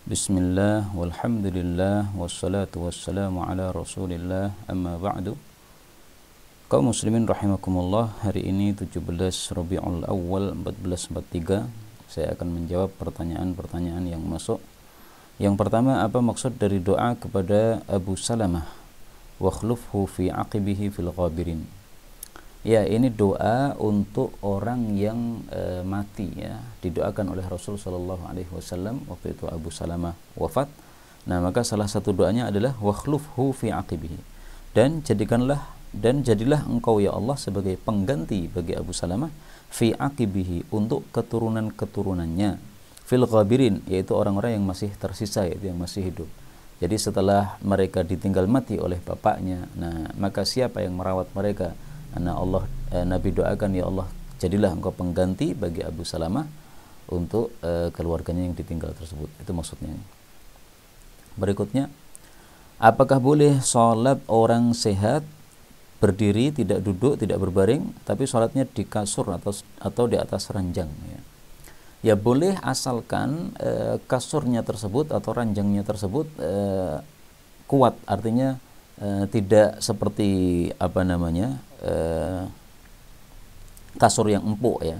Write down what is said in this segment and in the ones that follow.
Bismillah, walhamdulillah, wassalatu wassalamu ala rasulillah, amma ba'du. Kaum muslimin rahimakumullah, hari ini 17 Rabiul Awal 1443. Saya akan menjawab pertanyaan-pertanyaan yang masuk. Yang pertama, apa maksud dari doa kepada Abu Salamah? Wa khlufhu fi aqibihi fil ghabirin. Ya, ini doa untuk orang yang mati, ya, didoakan oleh Rasul sallallahu alaihi wasallam waktu itu Abu Salamah wafat. Nah, maka salah satu doanya adalah wa khlufhu fi aqibihi. Dan jadilah engkau ya Allah sebagai pengganti bagi Abu Salamah fi aqibihi, untuk keturunan-keturunannya, fil ghabirin, yaitu orang-orang yang masih tersisa, yaitu yang masih hidup. Jadi setelah mereka ditinggal mati oleh bapaknya, nah maka siapa yang merawat mereka? Nah, Nabi doakan, ya Allah, jadilah engkau pengganti bagi Abu Salamah untuk keluarganya yang ditinggal tersebut. Itu maksudnya. Berikutnya, apakah boleh sholat orang sehat berdiri, tidak duduk, tidak berbaring, tapi sholatnya di kasur atau di atas ranjang? Ya boleh, asalkan kasurnya tersebut atau ranjangnya tersebut kuat, artinya tidak seperti kasur yang empuk, ya.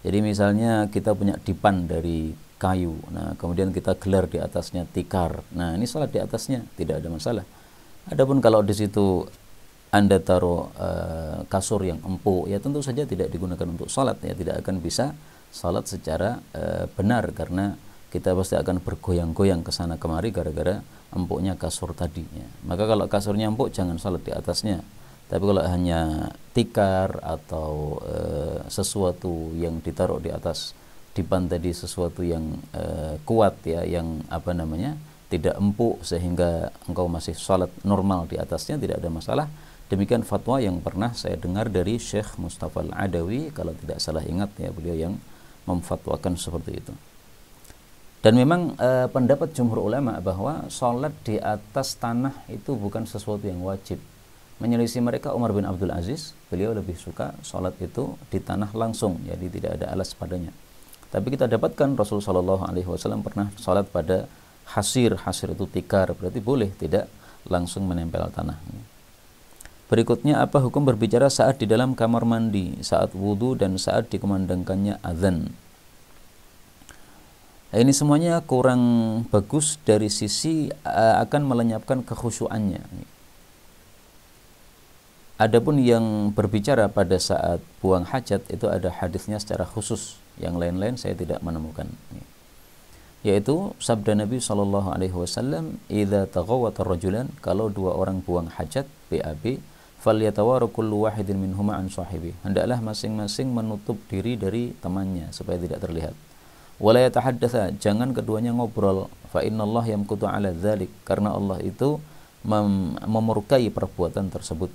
Jadi misalnya kita punya dipan dari kayu, nah kemudian kita gelar di atasnya tikar, nah ini salat di atasnya tidak ada masalah. Adapun kalau di situ Anda taruh kasur yang empuk, ya tentu saja tidak digunakan untuk salat, ya, tidak akan bisa salat secara benar, karena kita pasti akan bergoyang-goyang ke sana kemari gara-gara empuknya kasur tadi, ya. Maka kalau kasurnya empuk, jangan salat di atasnya. Tapi kalau hanya tikar atau sesuatu yang ditaruh di atas dipan tadi, sesuatu yang kuat, ya, yang tidak empuk sehingga engkau masih salat normal di atasnya, tidak ada masalah. Demikian fatwa yang pernah saya dengar dari Syekh Mustafa Al-Adawi, kalau tidak salah ingat, ya, beliau yang memfatwakan seperti itu. Dan memang pendapat jumhur ulama bahwa sholat di atas tanah itu bukan sesuatu yang wajib. Menyelisih mereka Umar bin Abdul Aziz, beliau lebih suka sholat itu di tanah langsung, jadi tidak ada alas padanya. Tapi kita dapatkan Rasulullah SAW pernah sholat pada hasir itu tikar, berarti boleh, tidak langsung menempel tanah. Berikutnya, apa hukum berbicara saat di dalam kamar mandi, saat wudhu, dan saat dikumandangkannya azan? Ini semuanya kurang bagus dari sisi akan melenyapkan kekhusyuannya. Adapun yang berbicara pada saat buang hajat, itu ada hadisnya secara khusus. Yang lain-lain saya tidak menemukan. Yaitu sabda Nabi SAW, "Idza taghawwata rajulan," kalau dua orang buang hajat, BAB, "falyatawaru kullu wahidin minhuma an sahibi." Hendaklah masing-masing menutup diri dari temannya supaya tidak terlihat. Wala yatahaddatsa, jangan keduanya ngobrol, fa innallaha yamqutu ala dzalik, karena Allah itu memurkai perbuatan tersebut.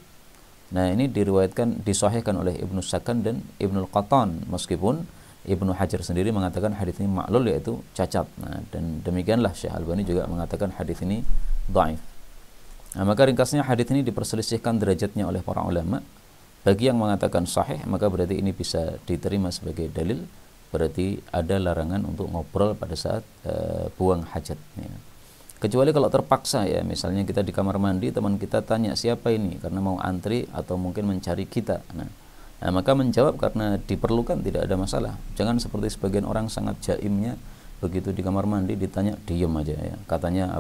Nah, ini disahihkan oleh Ibnu Sakan dan Ibnu Qattan, meskipun Ibnu Hajar sendiri mengatakan hadis ini ma'lul, yaitu cacat. Nah, dan demikianlah Syekh Albani juga mengatakan hadis ini dhaif. Nah, maka ringkasnya hadis ini diperselisihkan derajatnya oleh para ulama. Bagi yang mengatakan sahih, maka berarti ini bisa diterima sebagai dalil, berarti ada larangan untuk ngobrol pada saat buang hajat, ya. Kecuali kalau terpaksa, ya, misalnya kita di kamar mandi, teman kita tanya siapa ini, karena mau antri atau mungkin mencari kita. Nah, maka menjawab karena diperlukan, tidak ada masalah. Jangan seperti sebagian orang sangat jaimnya, begitu di kamar mandi ditanya diem aja, ya. Katanya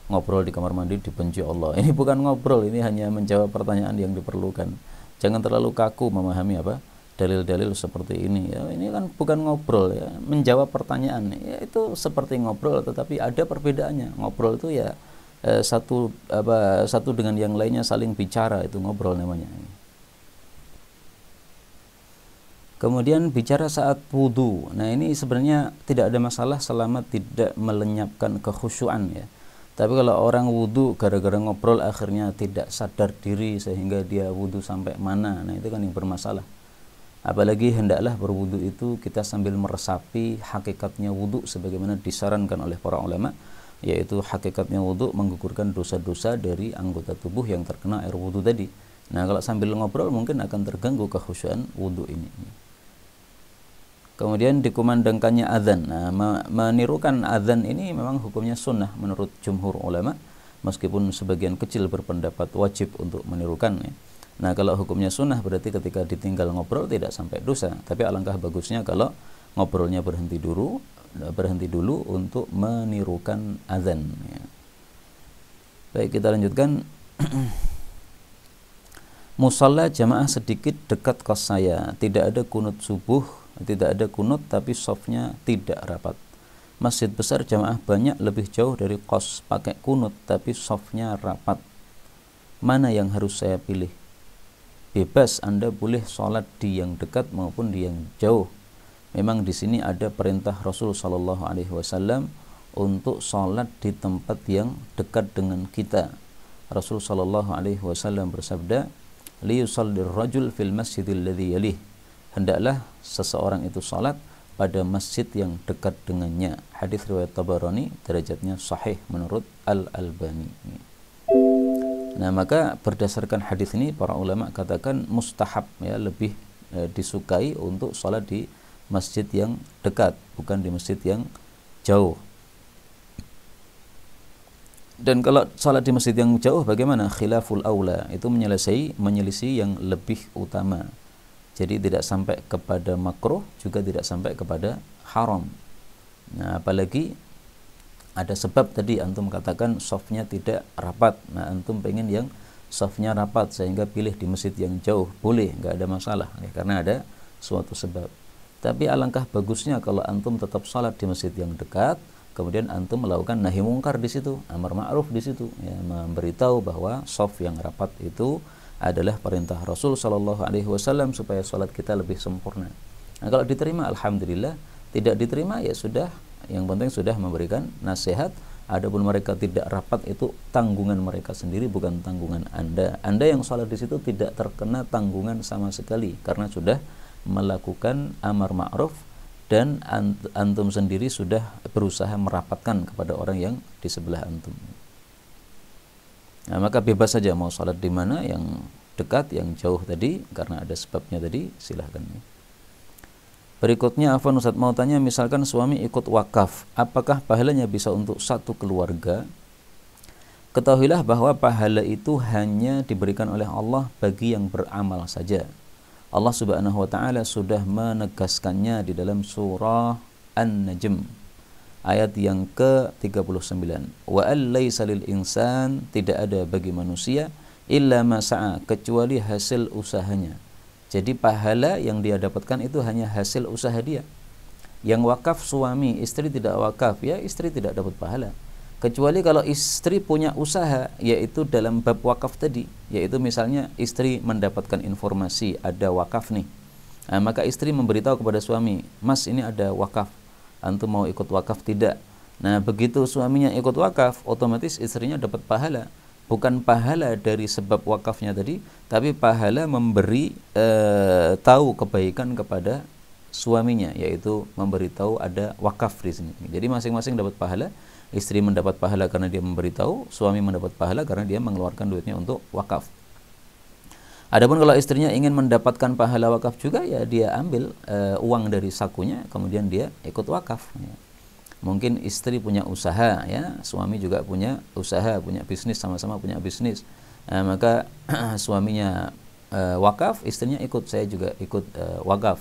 ngobrol di kamar mandi dibenci Allah. Ini bukan ngobrol, ini hanya menjawab pertanyaan yang diperlukan. Jangan terlalu kaku memahami dalil-dalil seperti ini, ya. Ini kan bukan ngobrol, ya, menjawab pertanyaan, ya, itu seperti ngobrol, tetapi ada perbedaannya. Ngobrol itu, ya, satu dengan yang lainnya saling bicara, itu ngobrol namanya. Kemudian bicara saat wudu, nah ini sebenarnya tidak ada masalah selama tidak melenyapkan kekhusyuan, ya. Tapi kalau orang wudu gara-gara ngobrol akhirnya tidak sadar diri sehingga dia wudu sampai mana, nah itu kan yang bermasalah. Apalagi hendaklah berwudu itu kita sambil meresapi hakikatnya wudu sebagaimana disarankan oleh para ulama, yaitu hakikatnya wudu menggugurkan dosa-dosa dari anggota tubuh yang terkena air wudu tadi. Nah, kalau sambil ngobrol mungkin akan terganggu kekhusyuan wudu ini. Kemudian dikumandangkannya azan. Nah, menirukan azan ini memang hukumnya sunnah menurut jumhur ulama, meskipun sebagian kecil berpendapat wajib untuk menirukan ya. Nah, kalau hukumnya sunnah berarti ketika ditinggal ngobrol tidak sampai dosa. Tapi alangkah bagusnya kalau ngobrolnya berhenti dulu untuk menirukan azan ya. Baik, kita lanjutkan. Musalla jamaah sedikit dekat kos saya, tidak ada kunut subuh, tidak ada kunut tapi softnya tidak rapat. Masjid besar jamaah banyak lebih jauh dari kos, pakai kunut tapi softnya rapat. Mana yang harus saya pilih? Bebas, Anda boleh sholat di yang dekat maupun di yang jauh. Memang di sini ada perintah Rasul Shallallahu Alaihi Wasallam untuk sholat di tempat yang dekat dengan kita. Rasul Shallallahu Alaihi Wasallam bersabda, liyusallir rajul fil masjidil ladzi yalih, hendaklah seseorang itu salat pada masjid yang dekat dengannya. Hadis riwayat Tabarani, derajatnya sahih menurut Al-Albani. Nah, maka berdasarkan hadis ini para ulama katakan mustahab ya, lebih disukai untuk salat di masjid yang dekat, bukan di masjid yang jauh. Dan kalau salat di masjid yang jauh bagaimana? Khilaful aula, itu menyelisih yang lebih utama. Jadi tidak sampai kepada makruh, juga tidak sampai kepada haram. Nah, apalagi ada sebab tadi antum katakan softnya tidak rapat. Nah, antum pengen yang softnya rapat sehingga pilih di masjid yang jauh, boleh, nggak ada masalah ya, karena ada suatu sebab. Tapi alangkah bagusnya kalau antum tetap salat di masjid yang dekat, kemudian antum melakukan nahi mungkar di situ, amar ma'ruf di situ, ya, memberitahu bahwa shaf yang rapat itu adalah perintah Rasul Shallallahu Alaihi Wasallam supaya sholat kita lebih sempurna. Nah, kalau diterima alhamdulillah, tidak diterima ya sudah, yang penting sudah memberikan nasihat. Adapun mereka tidak rapat itu tanggungan mereka sendiri, bukan tanggungan Anda. Anda yang sholat di situ tidak terkena tanggungan sama sekali karena sudah melakukan amar ma'ruf dan antum sendiri sudah berusaha merapatkan kepada orang yang di sebelah antum. Nah, maka bebas saja mau sholat di mana, yang dekat, yang jauh tadi, karena ada sebabnya tadi, silahkan. Berikutnya, Afwan Ustaz mau tanya, misalkan suami ikut wakaf, apakah pahalanya bisa untuk satu keluarga? Ketahuilah bahwa pahala itu hanya diberikan oleh Allah bagi yang beramal saja. Allah Subhanahu wa taala sudah menegaskannya di dalam surah An-Najm ayat yang ke-39. Wa al-laisa lil insan, tidak ada bagi manusia illa ma sa'a, kecuali hasil usahanya. Jadi pahala yang dia dapatkan itu hanya hasil usaha dia. Yang wakaf suami, istri tidak wakaf, ya istri tidak dapat pahala. Kecuali kalau istri punya usaha, yaitu dalam bab wakaf tadi, yaitu misalnya istri mendapatkan informasi ada wakaf nih, nah, maka istri memberitahu kepada suami, Mas ini ada wakaf, antum mau ikut wakaf tidak? Nah, begitu suaminya ikut wakaf, otomatis istrinya dapat pahala, bukan pahala dari sebab wakafnya tadi, tapi pahala memberi tahu kebaikan kepada suaminya, yaitu memberitahu ada wakaf di sini. Jadi masing-masing dapat pahala. Istri mendapat pahala karena dia memberitahu, suami mendapat pahala karena dia mengeluarkan duitnya untuk wakaf. Adapun kalau istrinya ingin mendapatkan pahala wakaf juga, ya dia ambil uang dari sakunya, kemudian dia ikut wakaf. Ya. Mungkin istri punya usaha, ya, suami juga punya usaha, punya bisnis, sama-sama punya bisnis. Maka suaminya wakaf, istrinya ikut, saya juga ikut wakaf.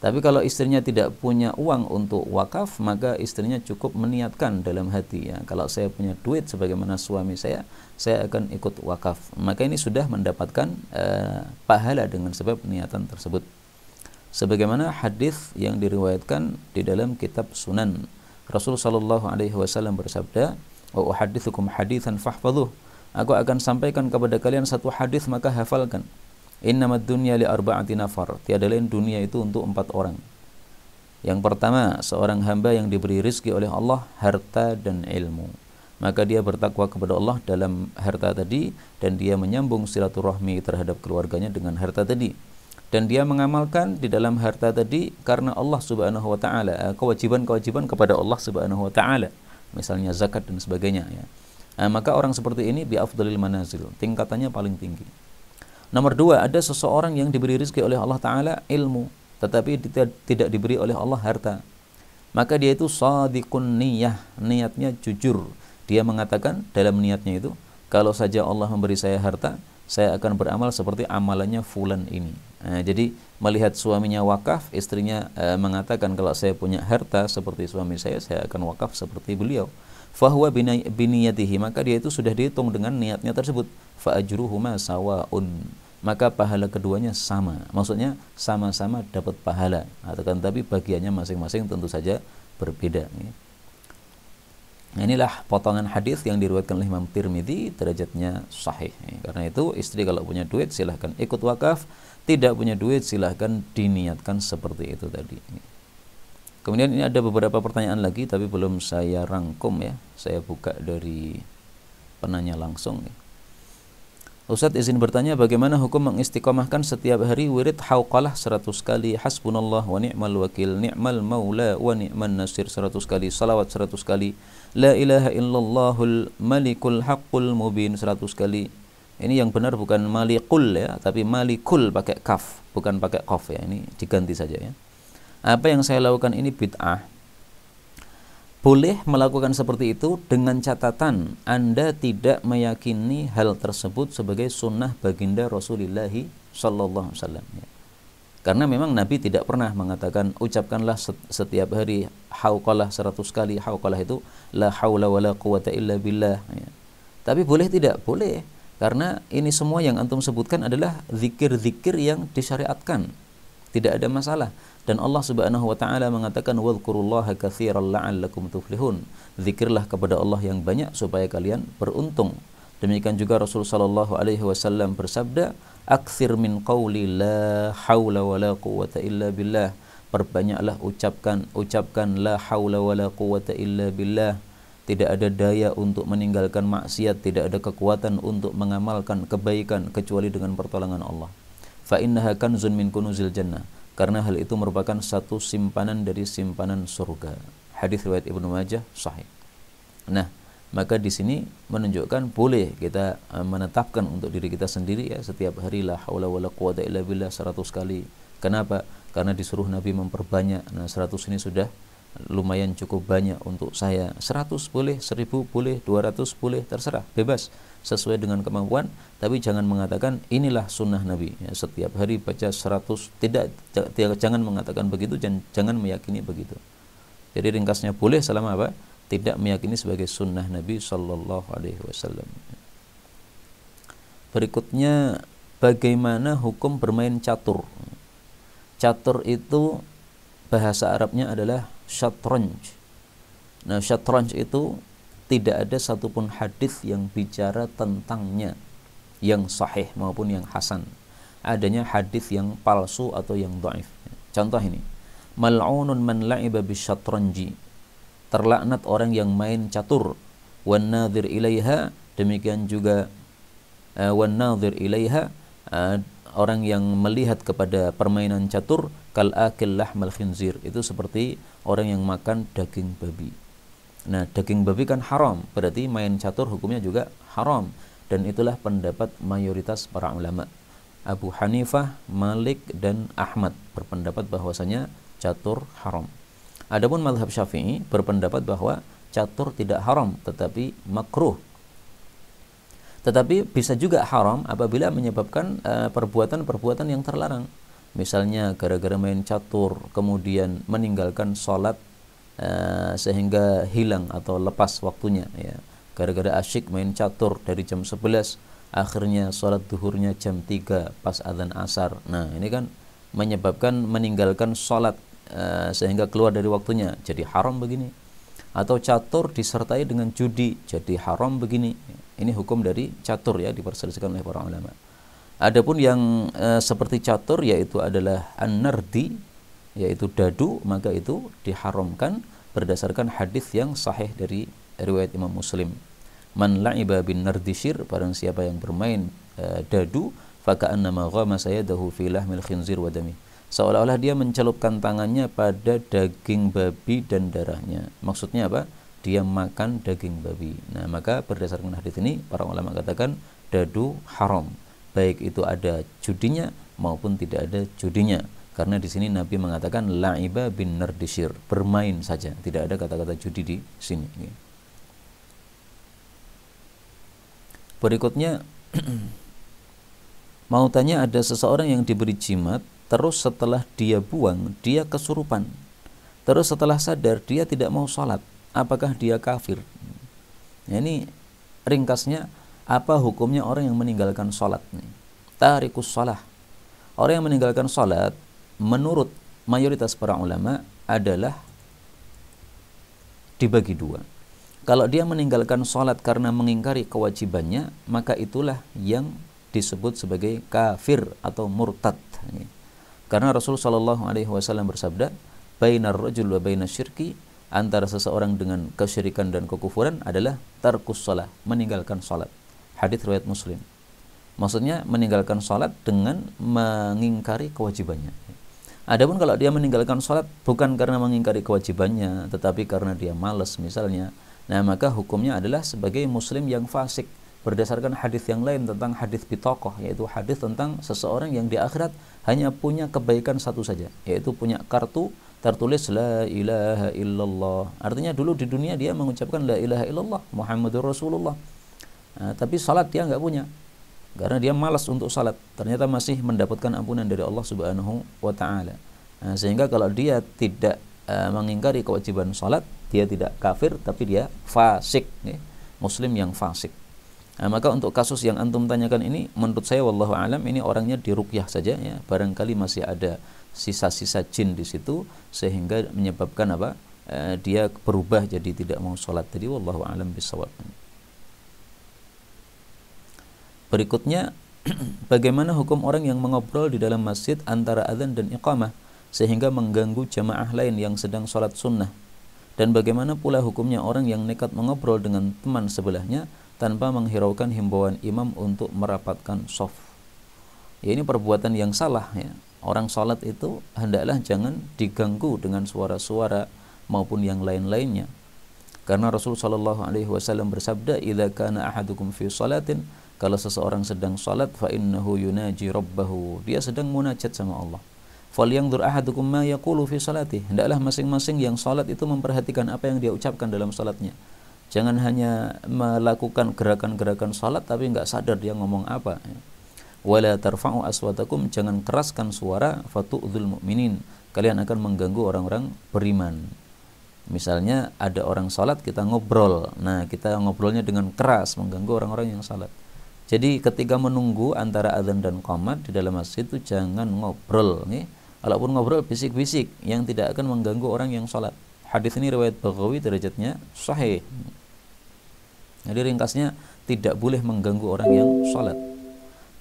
Tapi kalau istrinya tidak punya uang untuk wakaf, maka istrinya cukup meniatkan dalam hati, ya, kalau saya punya duit sebagaimana suami saya akan ikut wakaf. Maka ini sudah mendapatkan pahala dengan sebab niatan tersebut. Sebagaimana hadis yang diriwayatkan di dalam kitab Sunan, Rasul sallallahu alaihi wasallam bersabda, "Wa uhadditsukum haditsan fahfadhuh." Aku akan sampaikan kepada kalian satu hadis, maka hafalkan. Innamad dunya li arba'ati nafar, tiada lain dunia itu untuk 4 orang. Yang pertama, seorang hamba yang diberi rizki oleh Allah, harta dan ilmu. Maka dia bertakwa kepada Allah dalam harta tadi, dan dia menyambung silaturahmi terhadap keluarganya dengan harta tadi. Dan dia mengamalkan di dalam harta tadi karena Allah Subhanahu wa taala, kewajiban-kewajiban kepada Allah Subhanahu wa taala, misalnya zakat dan sebagainya, ya. Maka orang seperti ini bi afdhalil manazil, tingkatannya paling tinggi. Nomor 2, ada seseorang yang diberi rezeki oleh Allah Ta'ala ilmu. tetapi tidak diberi oleh Allah harta, maka dia itu shadiqun niyah, niatnya jujur. Dia mengatakan dalam niatnya itu, kalau saja Allah memberi saya harta, saya akan beramal seperti amalannya fulan ini. Nah, jadi melihat suaminya wakaf, istrinya mengatakan kalau saya punya harta seperti suami saya akan wakaf seperti beliau. Fahuwa biniyatihi, maka dia itu sudah dihitung dengan niatnya tersebut. Fa ajruhuma sawaun, maka pahala keduanya sama. Maksudnya sama-sama dapat pahala. Tapi bagiannya masing-masing tentu saja berbeda. Nah, inilah potongan hadis yang diriwayatkan oleh Imam Tirmidzi, derajatnya sahih. Karena itu istri kalau punya duit silahkan ikut wakaf, tidak punya duit silahkan diniatkan seperti itu tadi. Kemudian ini ada beberapa pertanyaan lagi tapi belum saya rangkum ya. Saya buka dari penanya langsung. Ustadz izin bertanya, bagaimana hukum mengistiqomahkan setiap hari wirid hauqalah 100 kali, hasbunallah wa ni'mal wakil, ni'mal maula wa ni'man nasir 100 kali, salawat 100 kali, la ilaha illallahul malikul haqqul mubin 100 kali. Ini yang benar bukan malikul ya, tapi malikul pakai kaf, bukan pakai qaf ya. Ini diganti saja ya. Apa yang saya lakukan ini bid'ah. Boleh melakukan seperti itu dengan catatan Anda tidak meyakini hal tersebut sebagai sunnah baginda Rasulullah sallallahu alaihi wasallam. Karena memang Nabi tidak pernah mengatakan ucapkanlah setiap hari hauqalah 100 kali. Hauqalah itu la haula wala quwata illa billah. Tapi boleh tidak? Boleh. Karena ini semua yang antum sebutkan adalah zikir-zikir yang disyariatkan. Tidak ada masalah. Dan Allah Subhanahu wa taala mengatakan wadhkurullaha katsiran la'allakum tuflihun. Zikirlah kepada Allah yang banyak supaya kalian beruntung. Demikian juga Rasul sallallahu alaihi wasallam bersabda, "Aktsir min qauli la haula wala quwwata illa billah." Perbanyaklah ucapkan la haula wala quwwata illa billah. Tidak ada daya untuk meninggalkan maksiat, tidak ada kekuatan untuk mengamalkan kebaikan kecuali dengan pertolongan Allah. Fa innaha kanzun min kunuzil jannah. Karena hal itu merupakan satu simpanan dari simpanan surga. Hadis riwayat Ibnu Majah sahih. Nah, maka di sini menunjukkan boleh kita menetapkan untuk diri kita sendiri ya, setiap hari la haula wala quwata illa billah 100 kali. Kenapa? Karena disuruh Nabi memperbanyak. Nah, 100 ini sudah lumayan cukup banyak untuk saya. 100 boleh, 1000 boleh, 200 boleh, terserah, bebas sesuai dengan kemampuan, tapi jangan mengatakan inilah sunnah Nabi ya, setiap hari baca 100. Jangan mengatakan begitu, jangan meyakini begitu. Jadi ringkasnya boleh selama apa? Tidak meyakini sebagai sunnah Nabi sallallahu alaihi wasallam. Berikutnya, bagaimana hukum bermain catur? Catur itu bahasa Arabnya adalah syatranj. Nah, syatranj itu tidak ada satupun hadis yang bicara tentangnya, yang sahih maupun yang hasan. Adanya hadis yang palsu atau yang dhaif. Contoh ini, mal'unun man la'iba bisyatranji. Terlaknat orang yang main catur. Wan nadhir ilaiha, demikian juga wan nadhir ilaiha, orang yang melihat kepada permainan catur, kal akil lahmal khinzir, itu seperti orang yang makan daging babi. Nah, daging babi kan haram, berarti main catur hukumnya juga haram. Dan itulah pendapat mayoritas para ulama. Abu Hanifah, Malik, dan Ahmad berpendapat bahwasanya catur haram. Adapun mazhab Syafi'i berpendapat bahwa catur tidak haram, tetapi makruh. Tetapi bisa juga haram apabila menyebabkan perbuatan-perbuatan yang terlarang. Misalnya gara-gara main catur, kemudian meninggalkan sholat sehingga hilang atau lepas waktunya ya. Gara-gara asyik main catur dari jam 11, akhirnya sholat duhurnya jam 3 pas adzan asar. Nah, ini kan menyebabkan meninggalkan sholat sehingga keluar dari waktunya, jadi haram begini. Atau catur disertai dengan judi, jadi haram begini. Ini hukum dari catur ya, diperselisihkan oleh para ulama. Adapun yang seperti catur yaitu adalah an-nardi, yaitu dadu, maka itu diharamkan berdasarkan hadis yang sahih dari riwayat Imam Muslim. Man la'iba bin nardishir, barang siapa yang bermain dadu, faka'annama ghamasa yadahu fi lahmil khinzir wa dami. Seolah-olah dia mencelupkan tangannya pada daging babi dan darahnya. Maksudnya apa? Dia makan daging babi. Nah, maka berdasarkan hadis ini para ulama katakan dadu haram, baik itu ada judinya maupun tidak ada judinya. Karena di sini Nabi mengatakan la'iba bin nardishir, bermain saja, tidak ada kata-kata judi di sini. Berikutnya mau tanya, ada seseorang yang diberi jimat, terus setelah dia buang, dia kesurupan. Terus setelah sadar, dia tidak mau sholat. Apakah dia kafir? Nah, ini ringkasnya, apa hukumnya orang yang meninggalkan sholat? Tarikus sholah. Orang yang meninggalkan sholat, menurut mayoritas para ulama, adalah dibagi dua. Kalau dia meninggalkan sholat karena mengingkari kewajibannya, maka itulah yang disebut sebagai kafir atau murtad. Karena Rasulullah SAW bersabda, bainar rajul wa bainas syirki, antara seseorang dengan kesyirikan dan kekufuran adalah tarkus shalah, meninggalkan salat. Hadis riwayat Muslim. Maksudnya meninggalkan salat dengan mengingkari kewajibannya. Adapun kalau dia meninggalkan salat bukan karena mengingkari kewajibannya, tetapi karena dia malas misalnya, nah maka hukumnya adalah sebagai muslim yang fasik, berdasarkan hadis yang lain tentang hadis bitokoh, yaitu hadis tentang seseorang yang di akhirat hanya punya kebaikan satu saja, yaitu punya kartu tertulis la ilaha illallah. Artinya dulu di dunia dia mengucapkan la ilaha illallah Muhammadur Rasulullah, tapi salat dia nggak punya karena dia malas untuk salat. Ternyata masih mendapatkan ampunan dari Allah Subhanahu wa taala. Sehingga kalau dia tidak mengingkari kewajiban salat, dia tidak kafir, tapi dia fasik, muslim yang fasik. Maka untuk kasus yang antum tanyakan ini, menurut saya wallahu alam, ini orangnya diruqyah saja ya. Barangkali masih ada sisa-sisa jin di situ sehingga menyebabkan dia berubah jadi tidak mau sholat. Jadi wallahu alam bisawab. Berikutnya, bagaimana hukum orang yang mengobrol di dalam masjid antara azan dan iqamah sehingga mengganggu jamaah lain yang sedang sholat sunnah? Dan bagaimana pula hukumnya orang yang nekat mengobrol dengan teman sebelahnya tanpa menghiraukan himbauan imam untuk merapatkan shaf? Ya, ini perbuatan yang salah ya. Orang sholat itu hendaklah jangan diganggu dengan suara-suara maupun yang lain-lainnya. Karena Rasulullah SAW bersabda, "Idza kana ahadukum fi shalatin", kalau seseorang sedang sholat, fa innahu yunaji rabbahu, dia sedang munajat sama Allah. Falyanzur ahadukum ma yaqulu fi sholatihi, hendaklah masing-masing yang sholat itu memperhatikan apa yang dia ucapkan dalam sholatnya. Jangan hanya melakukan gerakan-gerakan sholat tapi enggak sadar dia ngomong apa. Wala tarfa'u aswatakum, jangan keraskan suara, fatu'dzul mu'minin, kalian akan mengganggu orang-orang beriman. Misalnya ada orang salat, kita ngobrol, nah kita ngobrolnya dengan keras, mengganggu orang-orang yang salat. Jadi ketika menunggu antara azan dan qomat di dalam masjid itu jangan ngobrol nih. Walaupun ngobrol bisik-bisik yang tidak akan mengganggu orang yang salat. Hadis ini riwayat Baghawi, derajatnya sahih. Jadi ringkasnya tidak boleh mengganggu orang yang salat.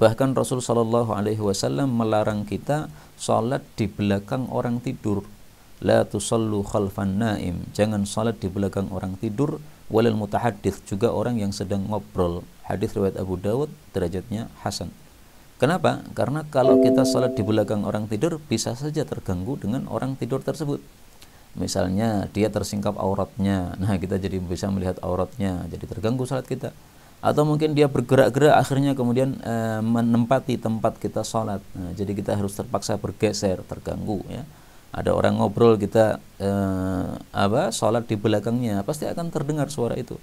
Bahkan Rasul SAW melarang kita salat di belakang orang tidur. La tusallu khalfan naim, jangan salat di belakang orang tidur. Walal mutahaddits, juga orang yang sedang ngobrol. Hadis riwayat Abu Dawud, derajatnya hasan. Kenapa? Karena kalau kita salat di belakang orang tidur, bisa saja terganggu dengan orang tidur tersebut. Misalnya dia tersingkap auratnya, nah kita jadi bisa melihat auratnya, jadi terganggu salat kita. Atau mungkin dia bergerak-gerak akhirnya kemudian menempati tempat kita salat, nah, jadi kita harus terpaksa bergeser, terganggu ya. Ada orang ngobrol, kita salat di belakangnya, pasti akan terdengar suara itu.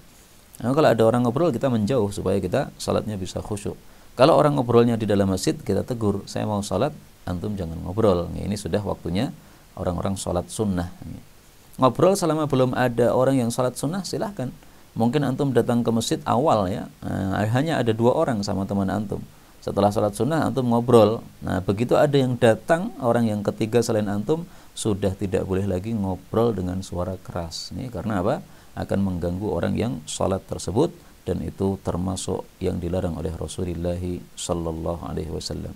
Nah, kalau ada orang ngobrol, kita menjauh supaya kita salatnya bisa khusyuk. Kalau orang ngobrolnya di dalam masjid, kita tegur, saya mau salat, antum jangan ngobrol. Ini sudah waktunya orang-orang salat sunnah. Ngobrol selama belum ada orang yang salat sunnah, silahkan. Mungkin antum datang ke masjid awal ya, hanya ada 2 orang sama teman antum. Setelah salat sunnah antum ngobrol. Nah, begitu ada yang datang, orang yang ketiga selain antum, sudah tidak boleh lagi ngobrol dengan suara keras. Ini karena apa? Akan mengganggu orang yang salat tersebut, dan itu termasuk yang dilarang oleh Rasulullah sallallahu alaihi wasallam.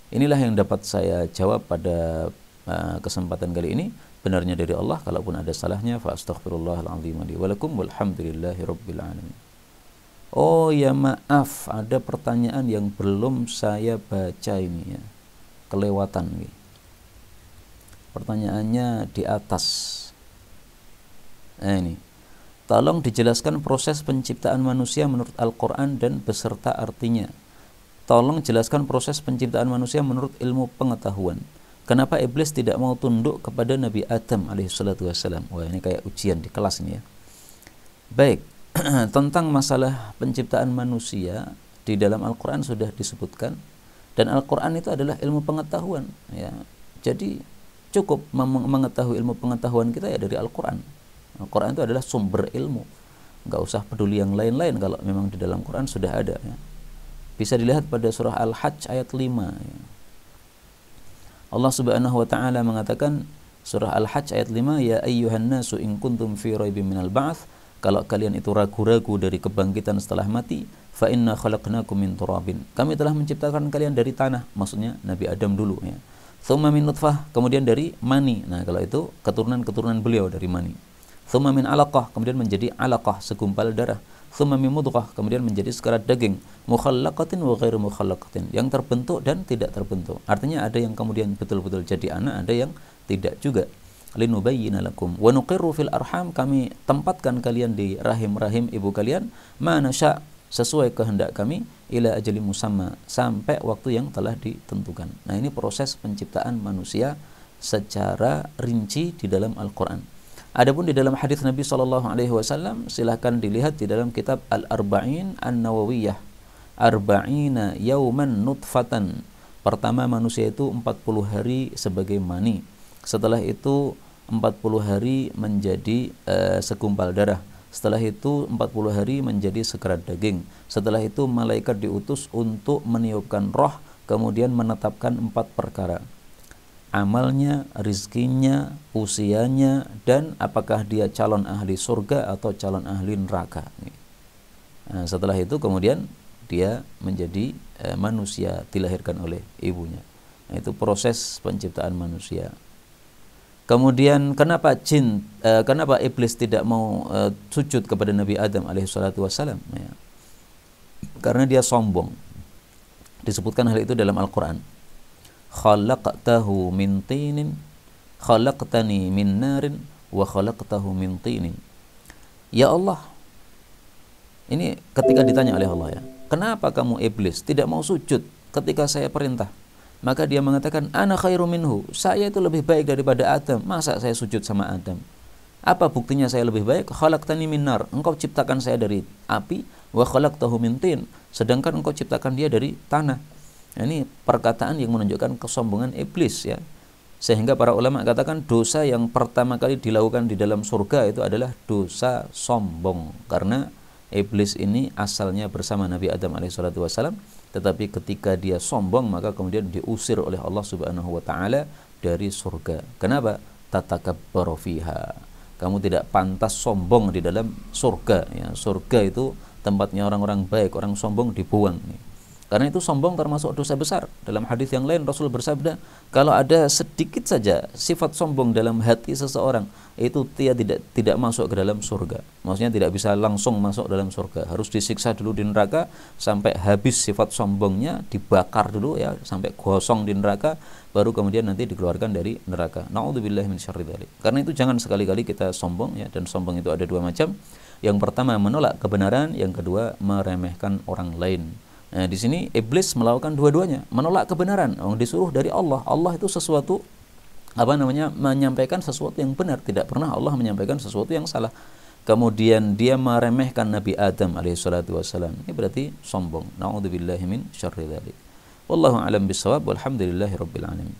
Inilah yang dapat saya jawab pada kesempatan kali ini. Benarnya dari Allah, kalaupun ada salahnya fa astaghfirullahal azim li wa lakum walhamdulillahirabbil alamin. Oh ya, maaf, ada pertanyaan yang belum saya baca ini ya. Kelewatan nih. Pertanyaannya di atas. Nah, ini. Tolong dijelaskan proses penciptaan manusia menurut Al-Qur'an dan beserta artinya. Tolong jelaskan proses penciptaan manusia menurut ilmu pengetahuan. Kenapa iblis tidak mau tunduk kepada Nabi Adam alaihissalatu wassalam? Wah, ini kayak ujian di kelas ini ya. Baik, tentang masalah penciptaan manusia di dalam Al-Quran sudah disebutkan, dan Al-Quran itu adalah ilmu pengetahuan ya. Jadi cukup mengetahui ilmu pengetahuan kita ya dari Al-Quran. Al-Quran itu adalah sumber ilmu, nggak usah peduli yang lain-lain kalau memang di dalam Quran sudah ada ya. Bisa dilihat pada surah Al-Hajj ayat 5 ya. Allah Subhanahu wa taala mengatakan, surah Al-Hajj ayat 5, ya ayyuhan nasu in kuntum fi raibin minal ba'ts, kalau kalian itu ragu-ragu dari kebangkitan setelah mati, fa inna khalaqnakum min turabin, kami telah menciptakan kalian dari tanah, maksudnya Nabi Adam dulu ya. Tsumma min nutfah, kemudian dari mani. Nah, kalau itu keturunan-keturunan beliau dari mani. Tsumma min alaqah, kemudian menjadi alaqah, segumpal darah. Tsumma min mudghah, kemudian menjadi sekerat daging. Mukhallaqatin wa ghairu mukhallaqatin, yang terbentuk dan tidak terbentuk. Artinya ada yang kemudian betul-betul jadi anak, ada yang tidak juga. Linubayyina lakum wa nuqirru fil arham, kami tempatkan kalian di rahim-rahim ibu kalian, ma nasya, sesuai kehendak kami, ila ajali musamma, sampai waktu yang telah ditentukan. Nah, ini proses penciptaan manusia secara rinci di dalam Al-Quran. Adapun di dalam hadis Nabi SAW, silahkan dilihat di dalam kitab Al-Arba'in An-Nawawiyah, Arba'ina yauman nutfatan. Pertama, manusia itu 40 hari sebagai mani. Setelah itu 40 hari menjadi segumpal darah. Setelah itu 40 hari menjadi sekerat daging. Setelah itu malaikat diutus untuk meniupkan roh, kemudian menetapkan 4 perkara. Amalnya, rizkinya, usianya, dan apakah dia calon ahli surga atau calon ahli neraka. Nah, setelah itu kemudian dia menjadi manusia, dilahirkan oleh ibunya. Nah, itu proses penciptaan manusia. Kemudian kenapa iblis tidak mau sujud kepada Nabi Adam alaihissalatu wassalam ya. Karena dia sombong. Disebutkan hal itu dalam Al-Quran. Khalaqtahu min tinin, khalaqtani min narin, wa khalaqtahu min tinin. Ya Allah, ini ketika ditanya oleh Allah ya, kenapa kamu iblis tidak mau sujud ketika saya perintah? Maka dia mengatakan, ana khairu minhu, saya itu lebih baik daripada Adam, masa saya sujud sama Adam? Apa buktinya saya lebih baik? Khalaqtani min nar, engkau ciptakan saya dari api, wa khalaqtahu min tin, sedangkan engkau ciptakan dia dari tanah. Ini perkataan yang menunjukkan kesombongan iblis ya. Sehingga para ulama katakan dosa yang pertama kali dilakukan di dalam surga itu adalah dosa sombong, karena iblis ini asalnya bersama Nabi Adam alaihissalatu wassalam, tetapi ketika dia sombong maka kemudian diusir oleh Allah Subhanahu wa taala dari surga. Kenapa? Tatakabbaru fiha, kamu tidak pantas sombong di dalam surga ya. Surga itu tempatnya orang-orang baik, orang sombong dibuang nih. Karena itu sombong termasuk dosa besar. Dalam hadis yang lain Rasul bersabda, kalau ada sedikit saja sifat sombong dalam hati seseorang, itu dia tidak masuk ke dalam surga. Maksudnya tidak bisa langsung masuk dalam surga. Harus disiksa dulu di neraka sampai habis sifat sombongnya, dibakar dulu ya sampai gosong di neraka, baru kemudian nanti dikeluarkan dari neraka. Na'udzubillahi min syarri dzalik. Karena itu jangan sekali-kali kita sombong ya, dan sombong itu ada dua macam. Yang pertama menolak kebenaran, yang kedua meremehkan orang lain. Nah, di sini iblis melakukan dua-duanya, menolak kebenaran. Disuruh dari Allah. Allah itu sesuatu menyampaikan sesuatu yang benar, tidak pernah Allah menyampaikan sesuatu yang salah. Kemudian dia meremehkan Nabi Adam alaihissalatu wassalam. Ini berarti sombong. Na'udzubillahi min syarri dzalik. Wallahu a'lam bishawab. Walhamdulillahirabbil alamin.